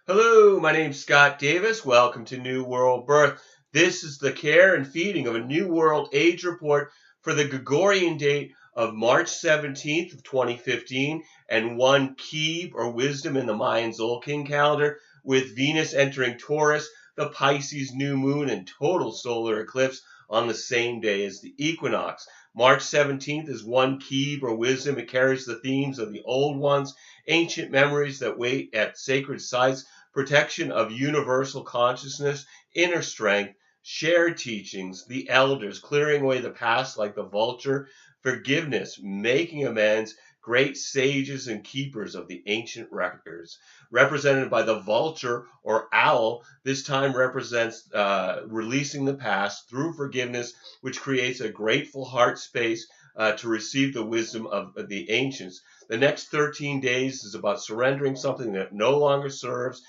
Hello, my name's Scott Davis. Welcome to New World Birth. This is the care and feeding of a New World Age report for the Gregorian date of March 17th of 2015 and one keeb or wisdom in the Mayan Zolkin calendar with Venus entering Taurus, the Pisces New Moon and total solar eclipse on the same day as the equinox. March 17th is one keeb or wisdom. It carries the themes of the old ones, ancient memories that wait at sacred sites, protection of universal consciousness, inner strength, shared teachings, the elders, clearing away the past like the vulture, forgiveness, making amends, great sages and keepers of the ancient records. Represented by the vulture or owl, this time represents releasing the past through forgiveness, which creates a grateful heart space to receive the wisdom of the ancients. The next 13 days is about surrendering something that no longer serves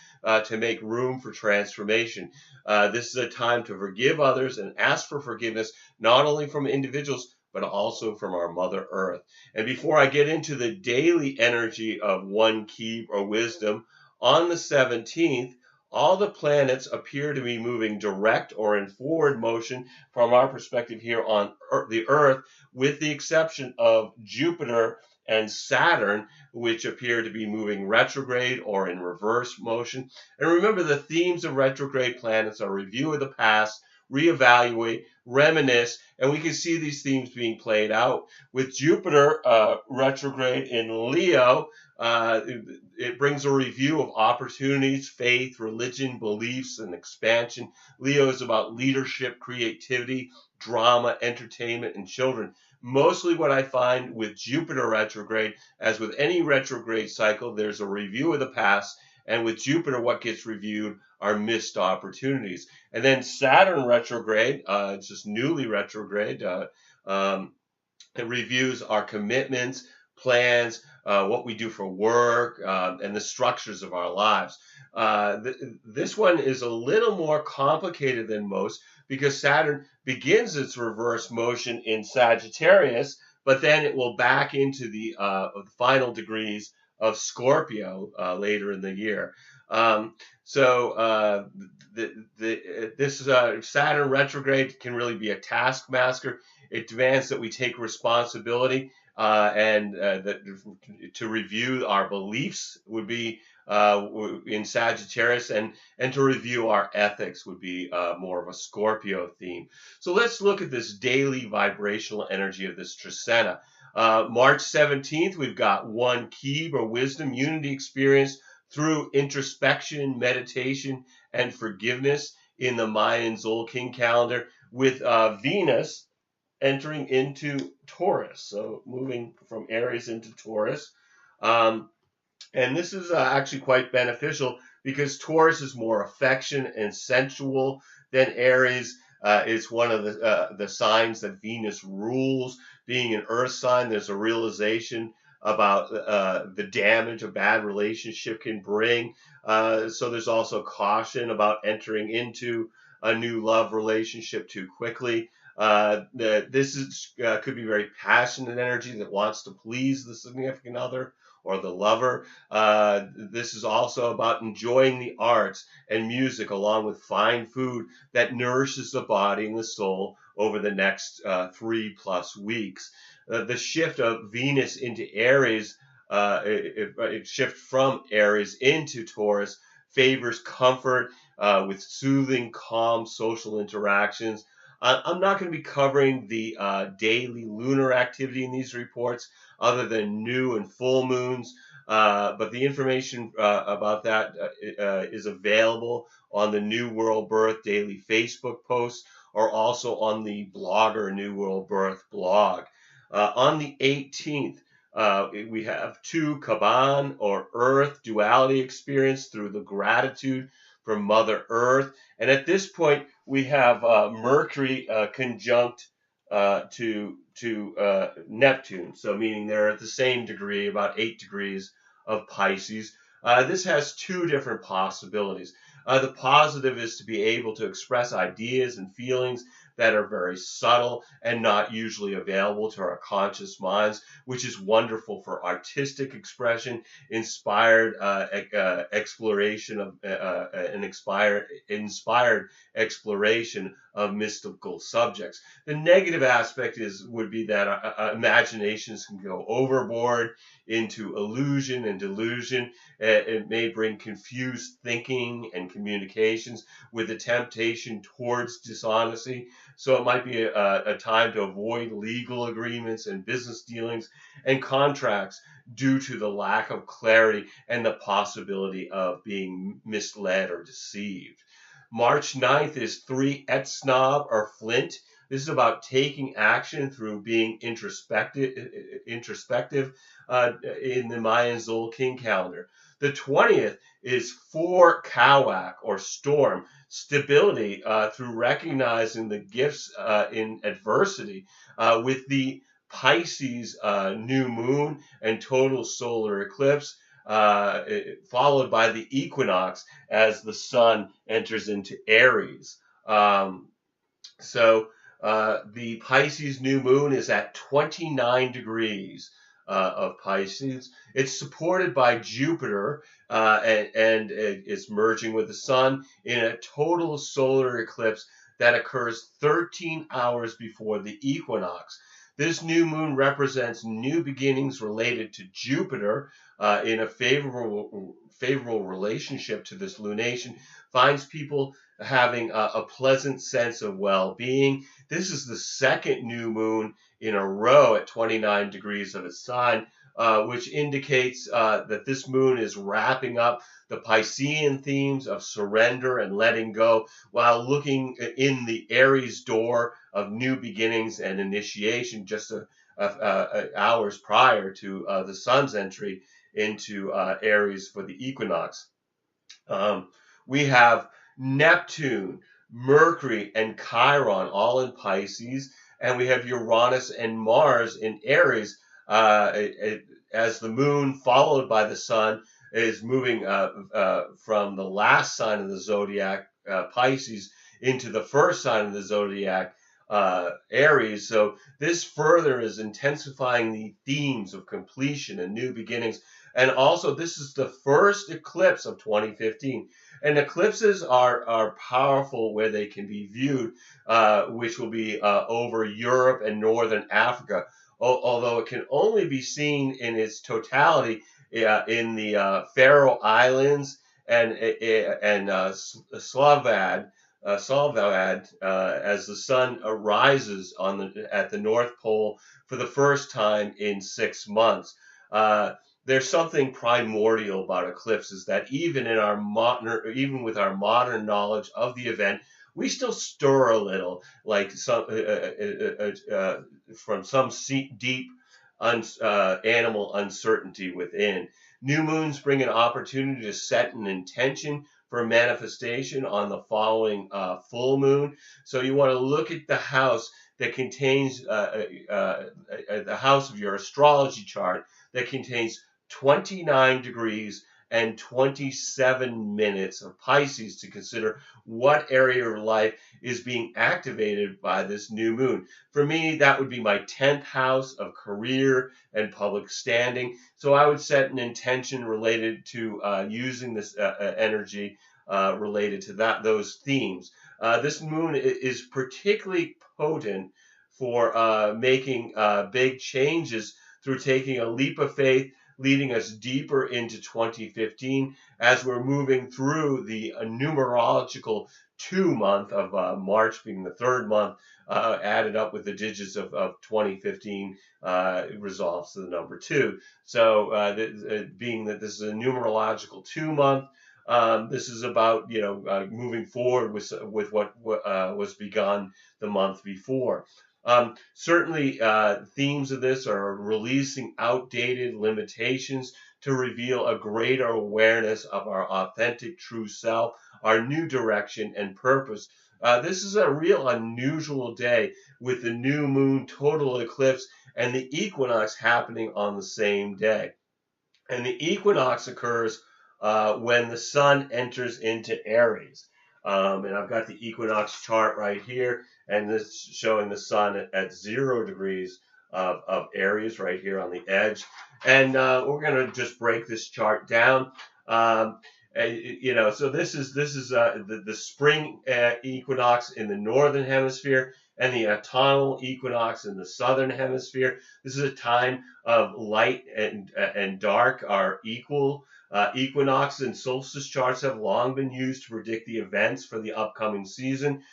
to make room for transformation. This is a time to forgive others and ask for forgiveness, not only from individuals, but also from our Mother Earth. And before I get into the daily energy of one keeb or wisdom, on the 17th, all the planets appear to be moving direct or in forward motion from our perspective here on the Earth, with the exception of Jupiter and Saturn, which appear to be moving retrograde or in reverse motion. And remember, the themes of retrograde planets are review of the past, reevaluate, reminisce, and we can see these themes being played out. With Jupiter retrograde in Leo, it brings a review of opportunities, faith, religion, beliefs, and expansion. Leo is about leadership, creativity, drama, entertainment, and children. Mostly what I find with Jupiter retrograde, as with any retrograde cycle, there's a review of the past, and with Jupiter, what gets reviewed are missed opportunities. And then Saturn retrograde, it's just newly retrograde, it reviews our commitments, plans, what we do for work, and the structures of our lives. This one is a little more complicated than most because Saturn begins its reverse motion in Sagittarius, but then it will back into the final degrees of Scorpio later in the year. This Saturn retrograde can really be a taskmaster. It demands that we take responsibility and that to review our beliefs would be in Sagittarius, and to review our ethics would be more of a Scorpio theme. So let's look at this daily vibrational energy of this Trisena. March 17th, we've got one keeb or wisdom, unity experience through introspection, meditation, and forgiveness in the Mayan Zolkin calendar, with Venus entering into Taurus. So moving from Aries into Taurus. And this is actually quite beneficial because Taurus is more affection and sensual than Aries. It's one of the signs that Venus rules. Being an earth sign, there's a realization about the damage a bad relationship can bring. So there's also caution about entering into a new love relationship too quickly. This could be very passionate energy that wants to please the significant other or the lover. This is also about enjoying the arts and music along with fine food that nourishes the body and the soul over the next 3+ weeks. The shift of Venus into Aries, shift from Aries into Taurus, favors comfort with soothing, calm social interactions. I'm not going to be covering the daily lunar activity in these reports other than new and full moons, but the information about that is available on the New World Birth daily Facebook post or also on the blogger New World Birth blog. On the 18th, we have two Kaban or Earth duality experience through the gratitude for Mother Earth. And at this point, we have Mercury conjunct to Neptune, so meaning they're at the same degree, about 8 degrees of Pisces. This has two different possibilities. The positive is to be able to express ideas and feelings that are very subtle and not usually available to our conscious minds, which is wonderful for artistic expression, inspired exploration of inspired exploration of mystical subjects. The negative aspect would be that imaginations can go overboard into illusion and delusion. It may bring confused thinking and communications with a temptation towards dishonesty. So it might be a time to avoid legal agreements and business dealings and contracts due to the lack of clarity and the possibility of being misled or deceived. March 9th is 3 et snob or flint. This is about taking action through being introspective in the Mayan Zolkin calendar. The 20th is 4 Kawak or storm, stability through recognizing the gifts in adversity with the Pisces new moon and total solar eclipse, followed by the equinox as the sun enters into Aries. The Pisces new moon is at 29 degrees of Pisces. It's supported by Jupiter and it's merging with the sun in a total solar eclipse that occurs 13 hours before the equinox. This new moon represents new beginnings related to Jupiter in a favorable relationship to this lunation, finds people having a pleasant sense of well-being. This is the second new moon in a row at 29 degrees of its sign, which indicates that this moon is wrapping up the Piscean themes of surrender and letting go while looking in the Aries door of new beginnings and initiation just hours prior to the sun's entry into Aries for the equinox. We have Neptune, Mercury, and Chiron all in Pisces, and we have Uranus and Mars in Aries as the moon, followed by the sun, is moving from the last sign of the zodiac, Pisces, into the first sign of the zodiac, Aries. So this further is intensifying the themes of completion and new beginnings. And also, this is the first eclipse of 2015. And eclipses are powerful where they can be viewed, which will be over Europe and northern Africa, although it can only be seen in its totality in the Faroe Islands and Svalbard, as the sun rises at the North Pole for the first time in 6 months. There's something primordial about eclipses that even with our modern knowledge of the event, we still stir a little, like from some deep animal uncertainty within. New moons bring an opportunity to set an intention for manifestation on the following full moon. So you want to look at the house that contains the house of your astrology chart that contains 29 degrees and 27 minutes of Pisces to consider what area of life is being activated by this new moon. For me, that would be my 10th house of career and public standing. So I would set an intention related to using this energy related to those themes. This moon is particularly potent for making big changes through taking a leap of faith, leading us deeper into 2015 as we're moving through the numerological 2 month of March being the third month, added up with the digits of 2015 resolves to the number 2. So being that this is a numerological 2 month, this is about moving forward with what was begun the month before. Certainly, themes of this are releasing outdated limitations to reveal a greater awareness of our authentic true self, our new direction and purpose. This is a real unusual day with the new moon total eclipse and the equinox happening on the same day. And the equinox occurs when the sun enters into Aries. And I've got the equinox chart right here, and this is showing the sun at 0 degrees of Aries right here on the edge. And we're going to just break this chart down. So this is the spring equinox in the northern hemisphere and the autumnal equinox in the southern hemisphere. This is a time of light and dark are equal. Equinox and solstice charts have long been used to predict the events for the upcoming season.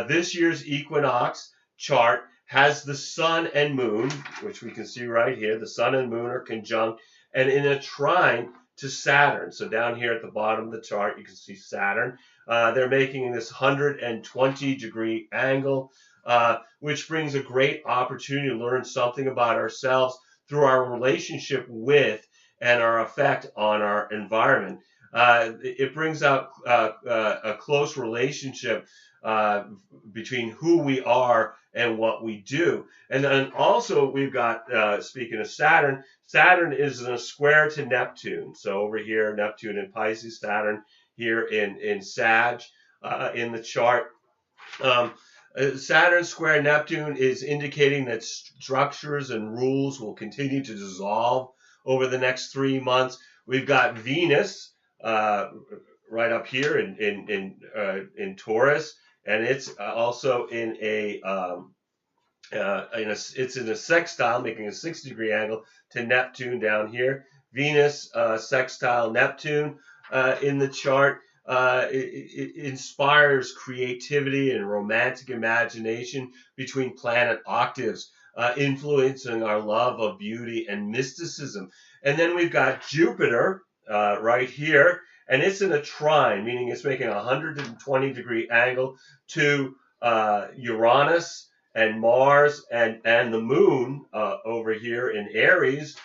This year's equinox chart has the sun and moon, which we can see right here. The sun and moon are conjunct and in a trine to Saturn. So down here at the bottom of the chart, you can see Saturn. They're making this 120-degree angle, which brings a great opportunity to learn something about ourselves through our relationship with and our effect on our environment. It brings out a close relationship between who we are and what we do. And then also we've got, speaking of Saturn, Saturn is in a square to Neptune. So over here, Neptune in Pisces, Saturn here in Sag in the chart. Saturn square Neptune is indicating that structures and rules will continue to dissolve over the next 3 months. We've got Venus right up here in Taurus, and it's also in it's in a sextile, making a 60-degree angle to Neptune down here. Venus sextile Neptune in the chart. It inspires creativity and romantic imagination between planet octaves, influencing our love of beauty and mysticism. And then we've got Jupiter right here, and it's in a trine, meaning it's making a 120-degree angle to Uranus and Mars and the Moon over here in Aries.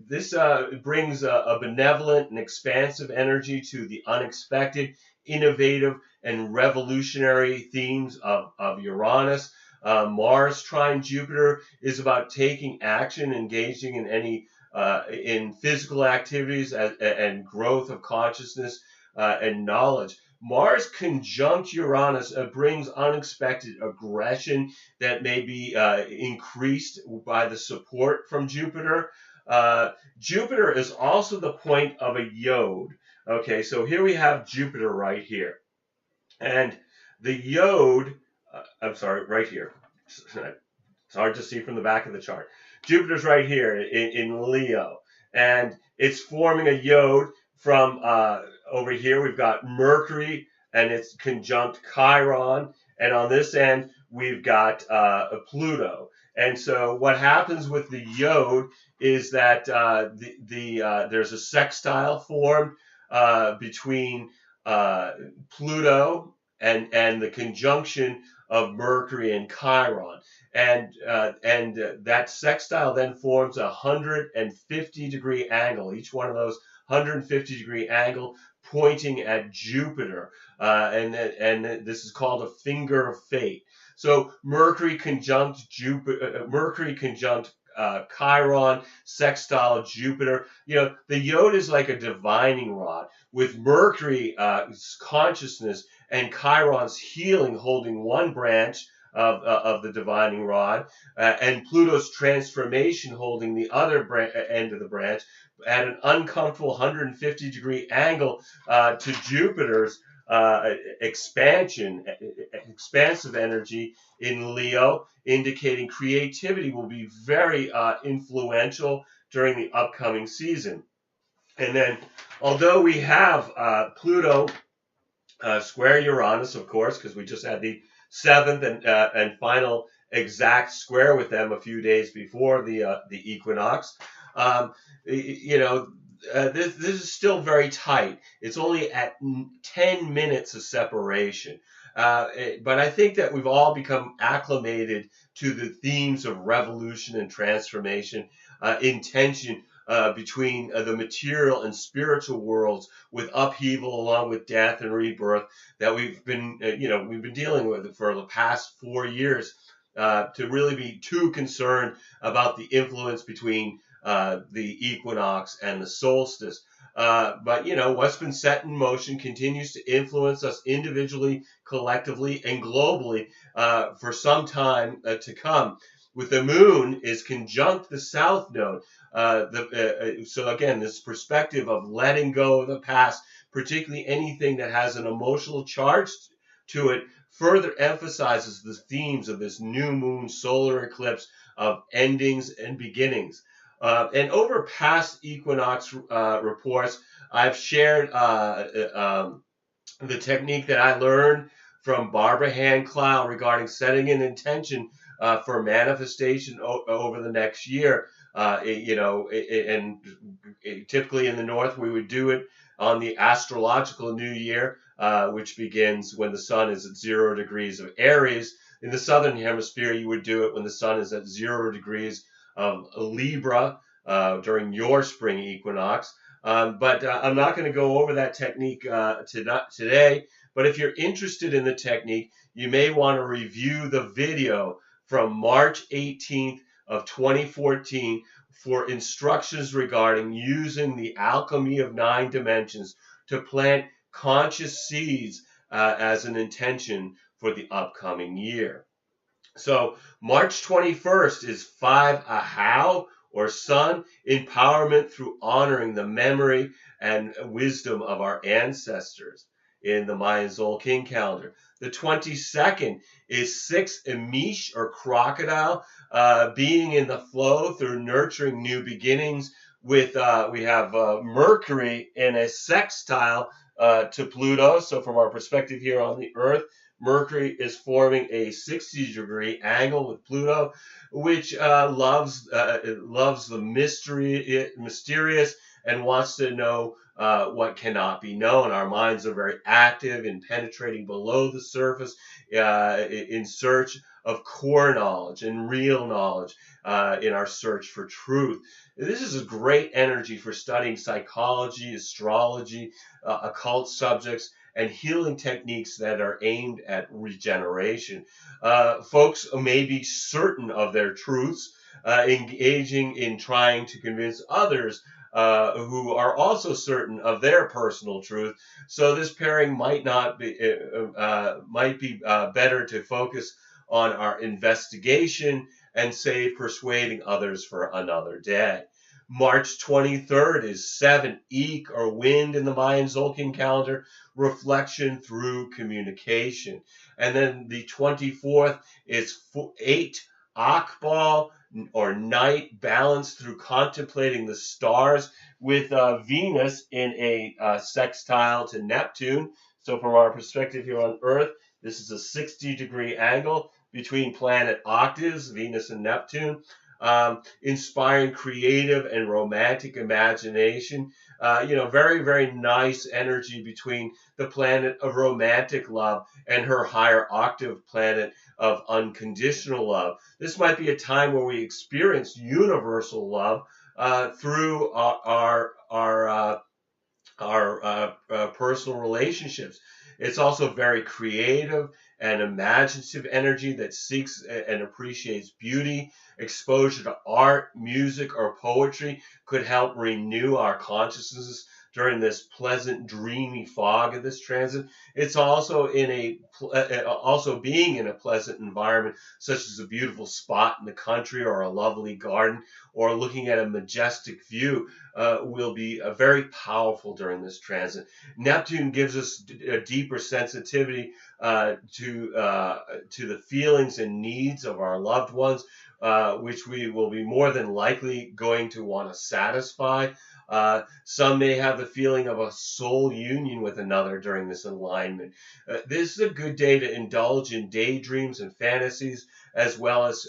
This brings a benevolent and expansive energy to the unexpected, innovative, and revolutionary themes of Uranus. Mars trine Jupiter is about taking action, engaging in in physical activities and growth of consciousness and knowledge. Mars conjunct Uranus brings unexpected aggression that may be increased by the support from Jupiter. Jupiter is also the point of a yod. Okay, so here we have Jupiter right here. And the yod, right here. It's hard to see from the back of the chart. Jupiter's right here in Leo. And it's forming a yod from over here. We've got Mercury, and it's conjunct Chiron. And on this end, we've got Pluto. And so what happens with the yod is that there's a sextile formed between Pluto and the conjunction of Mercury and Chiron. And that sextile then forms a 150-degree angle, each one of those 150-degree angle pointing at Jupiter. And this is called a finger of fate. So Mercury conjunct Chiron, sextile Jupiter. You know, the yod is like a divining rod, with Mercury consciousness and Chiron's healing holding one branch of the divining rod, and Pluto's transformation holding the other end of the branch at an uncomfortable 150-degree angle to Jupiter's expansive energy in Leo, indicating creativity will be very influential during the upcoming season. And then, although we have Pluto square Uranus, of course, because we just had the 7th and final exact square with them a few days before the equinox, this is still very tight. It's only at 10 minutes of separation. But I think that we've all become acclimated to the themes of revolution and transformation, intention between the material and spiritual worlds, with upheaval along with death and rebirth that we've been dealing with for the past 4 years, to really be too concerned about the influence between the equinox and the solstice. But what's been set in motion continues to influence us individually, collectively, and globally for some time to come. With the moon is conjunct the south node. So again, this perspective of letting go of the past, particularly anything that has an emotional charge to it, further emphasizes the themes of this new moon solar eclipse of endings and beginnings. And over past equinox reports, I've shared the technique that I learned from Barbara Hand-Clow regarding setting an intention for manifestation over the next year. And typically in the North, we would do it on the astrological new year, which begins when the sun is at 0 degrees of Aries. In the Southern Hemisphere, you would do it when the sun is at 0 degrees of Libra during your spring equinox. But I'm not going to go over that technique today. But if you're interested in the technique, you may want to review the video from March 18th of 2014 for instructions regarding using the alchemy of 9 dimensions to plant conscious seeds as an intention for the upcoming year. So March 21st is 5 Ahau, or Sun, empowerment through honoring the memory and wisdom of our ancestors in the Mayan Zolkin calendar. The 22nd is 6 Amish, or crocodile, being in the flow through nurturing new beginnings. With we have Mercury in a sextile to Pluto. So from our perspective here on the Earth, Mercury is forming a 60-degree angle with Pluto, which loves the mysterious, and wants to know what cannot be known. Our minds are very active in penetrating below the surface in search of core knowledge and real knowledge in our search for truth. This is a great energy for studying psychology, astrology, occult subjects, and healing techniques that are aimed at regeneration. Folks may be certain of their truths, engaging in trying to convince others who are also certain of their personal truth. So this pairing might be better to focus on our investigation and save persuading others for another day. March 23rd is 7 Eek, or wind in the Mayan Zolkin calendar, reflection through communication. And then the 24th is 8 Akbal, or night, balance through contemplating the stars, with Venus in a sextile to Neptune. So from our perspective here on Earth, this is a 60-degree angle between planet octaves, Venus and Neptune. Inspiring creative and romantic imagination. Very, very nice energy between the planet of romantic love and her higher octave planet of unconditional love. This might be a time where we experience universal love through our personal relationships. It's also very creative and imaginative energy that seeks and appreciates beauty. Exposure to art, music, or poetry could help renew our consciousness during this pleasant, dreamy fog of this transit. It's also also being in a pleasant environment, such as a beautiful spot in the country or a lovely garden, or looking at a majestic view, will be very powerful during this transit. Neptune gives us a deeper sensitivity to the feelings and needs of our loved ones, which we will be more than likely going to want to satisfy. Some may have the feeling of a soul union with another during this alignment. This is a good day to indulge in daydreams and fantasies, as well as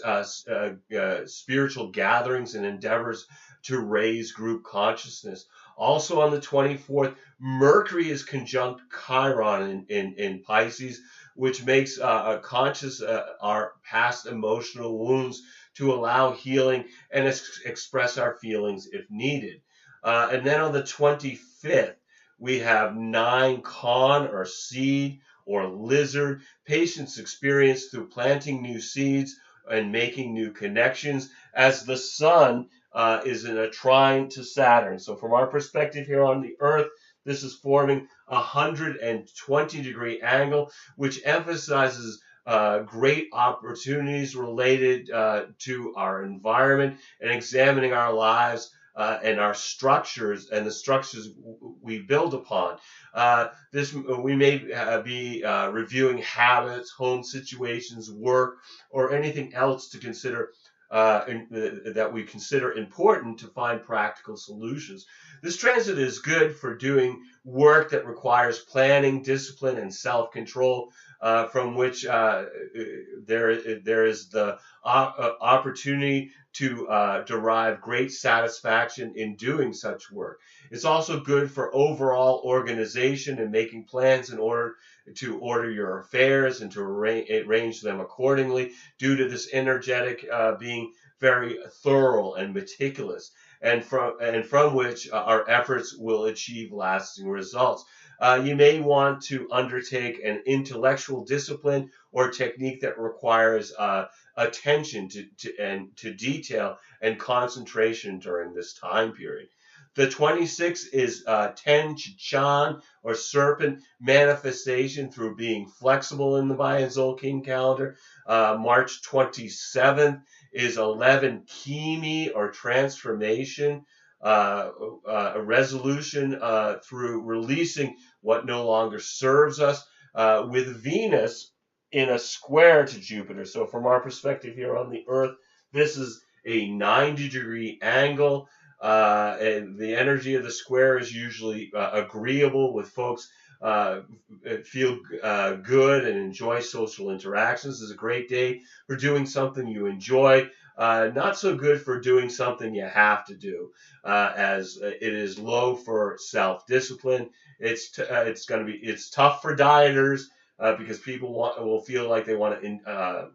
spiritual gatherings and endeavors to raise group consciousness. Also on the 24th, Mercury is conjunct Chiron in Pisces, which makes conscious our past emotional wounds to allow healing and express our feelings if needed. And then on the 25th, we have 9 Con, or seed, or lizard, patience experienced through planting new seeds and making new connections, as the sun is in a trine to Saturn. So from our perspective here on the Earth, this is forming a 120-degree angle, which emphasizes great opportunities related to our environment and examining our lives and our structures and the structures we build upon. We may be reviewing habits, home situations, work, or anything else to consider that we consider important to find practical solutions. This transit is good for doing work that requires planning, discipline, and self-control, from which there is the opportunity to derive great satisfaction in doing such work. It's also good for overall organization and making plans in order to order your affairs and to arrange them accordingly, due to this energetic being very thorough and meticulous, and from which our efforts will achieve lasting results. You may want to undertake an intellectual discipline or technique that requires attention to detail and concentration during this time period. The 26th is Ten Chichan, or serpent manifestation through being flexible in the Mayan Zolkin calendar. March 27th is 11 Kimi, or transformation, a resolution through releasing what no longer serves us, with Venus in a square to Jupiter. So from our perspective here on the Earth, this is a 90-degree angle. And the energy of the square is usually agreeable with folks, feel good and enjoy social interactions. This is a great day for doing something you enjoy. Not so good for doing something you have to do, as it is low for self-discipline. It's tough for dieters, because people will feel like they want to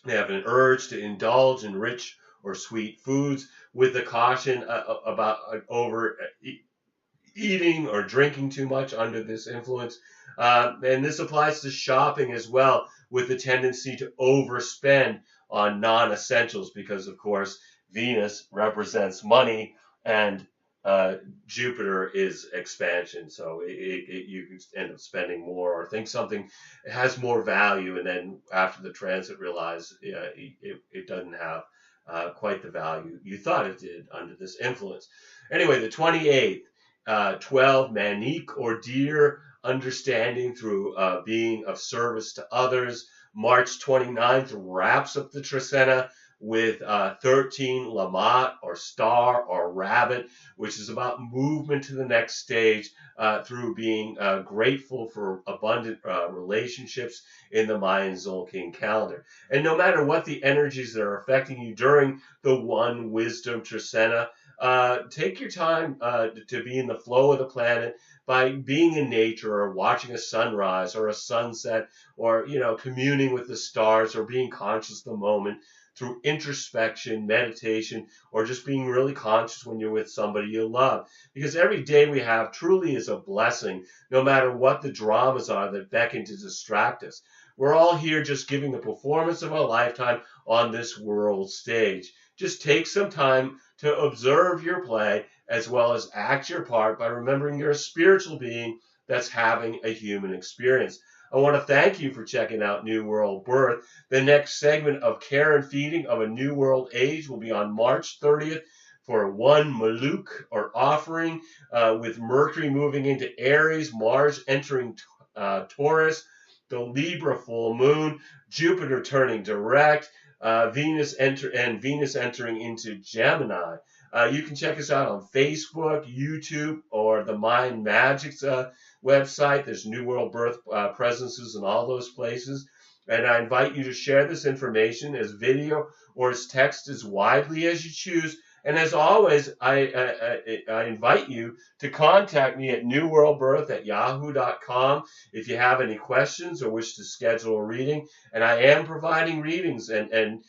they have an urge to indulge in rich or sweet foods, with the caution about eating or drinking too much under this influence. And this applies to shopping as well, with the tendency to overspend on non-essentials, because, of course, Venus represents money and Jupiter is expansion. So you can end up spending more, or think something has more value, and then after the transit realize it doesn't have quite the value you thought it did under this influence. Anyway, the 28th, 12 Manik, or deer, understanding through being of service to others. March 29th wraps up the Trisena with 13 Lamat, or star, or rabbit, which is about movement to the next stage through being grateful for abundant relationships in the Mayan Zolkin calendar. And no matter what the energies that are affecting you during the One Wisdom Trisena, take your time to be in the flow of the planet by being in nature, or watching a sunrise or a sunset, or communing with the stars, or being conscious of the moment through introspection, meditation, or just being really conscious when you're with somebody you love. Because every day we have truly is a blessing, no matter what the dramas are that beckon to distract us. We're all here just giving the performance of a lifetime on this world stage. Just take some time to observe your play, as well as act your part, by remembering you're a spiritual being that's having a human experience. I want to thank you for checking out New World Birth. The next segment of Care and Feeding of a New World Age will be on March 30th for one Maluk, or offering, with Mercury moving into Aries, Mars entering Taurus, the Libra full moon, Jupiter turning direct, Venus entering into Gemini. You can check us out on Facebook, YouTube, or the Mind Magics website. There's New World Birth presences in all those places. And I invite you to share this information as video or as text as widely as you choose. And as always, I invite you to contact me at newworldbirth@yahoo.com if you have any questions or wish to schedule a reading. And I am providing readings and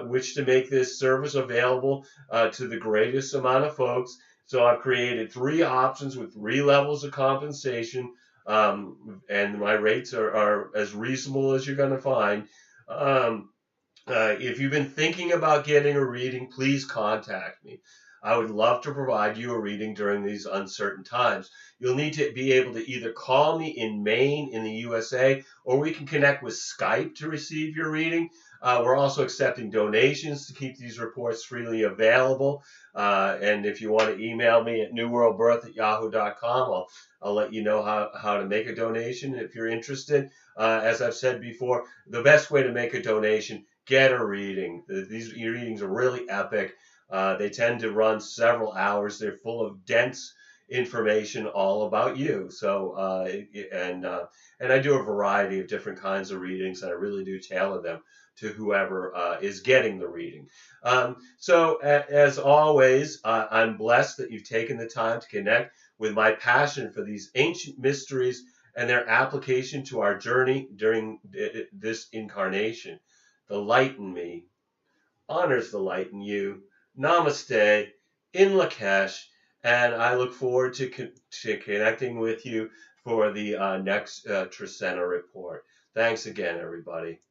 wish to make this service available to the greatest amount of folks. So I've created 3 options with 3 levels of compensation, and my rates are as reasonable as you're going to find. If you've been thinking about getting a reading, please contact me. I would love to provide you a reading during these uncertain times. You'll need to be able to either call me in Maine in the USA, or we can connect with Skype to receive your reading. We're also accepting donations to keep these reports freely available. And if you want to email me at newworldbirth@yahoo.com, I'll let you know how to make a donation if you're interested. As I've said before, the best way to make a donation, get a reading. These readings are really epic. They tend to run several hours. They're full of dense information all about you. So, and I do a variety of different kinds of readings, and I really do tailor them to whoever is getting the reading. As always, I'm blessed that you've taken the time to connect with my passion for these ancient mysteries and their application to our journey during this incarnation. The light in me honors the light in you. Namaste, in Lakesh, and I look forward to connecting with you for the next Trisena report. Thanks again, everybody.